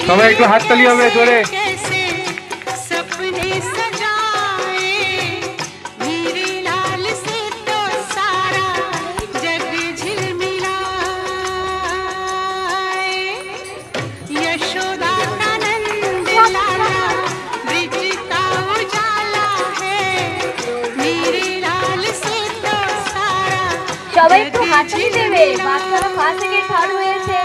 সবাই একটু হাততালি হবে জোরে। সবাই একটু হাততালি দেবে, বাচ্চারা ফার্স্ট সেকেন্ড থার্ড হয়েছে।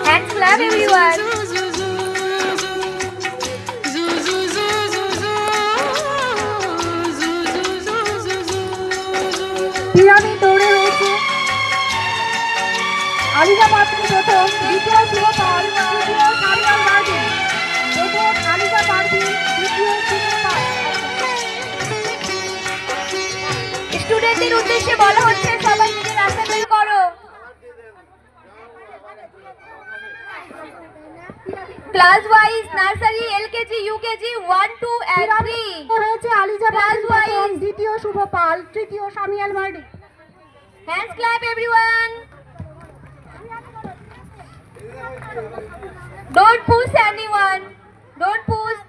Hands clap everyone. পিরামিড দৌড়ে হয়েছে আলিজা পাত্রী প্রথম, দ্বিতীয় শুভ পাল, তৃতীয় সারিয়াল মার্টিন। প্রথম আলিজা পাত্রী, দ্বিতীয় শুভ পাল। স্টুডেন্টদের উদ্দেশ্যে বলা হচ্ছে সবাই নিজের রাস্তা বের করো। Class wise nursery, LKG, UKG 1 2 and 3 হয়েছে আলিজা ক্লাস পাত্রী ওয়াইজ। প্রথম, দ্বিতীয় শুভ পাল, তৃতীয় Samuel Martin. Hands clap everyone. Don't push anyone. Don't push.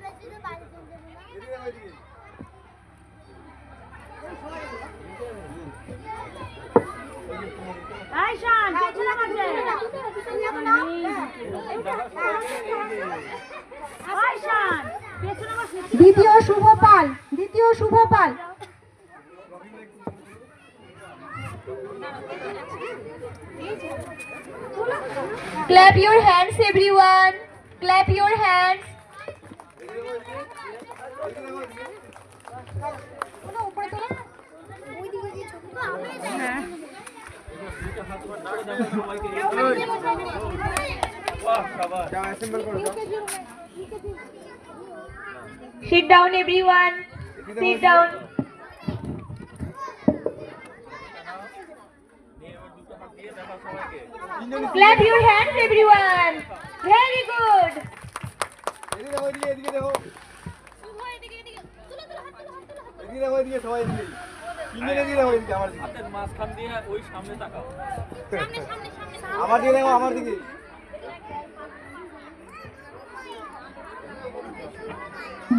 Ayshan পেছনে আছে আয়শান পেছনে আছে। দ্বিতীয় শুভ পাল, দ্বিতীয় Shubho Pal. Clap your hands everyone. Clap your hands. Sit down everyone. Sit down. Clap your hands everyone. Very good.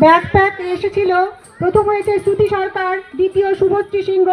Backpack এসেছিল, প্রথম হয়েছে শ্রুতি সরকার, দ্বিতীয় শুভশ্রী সিংহ,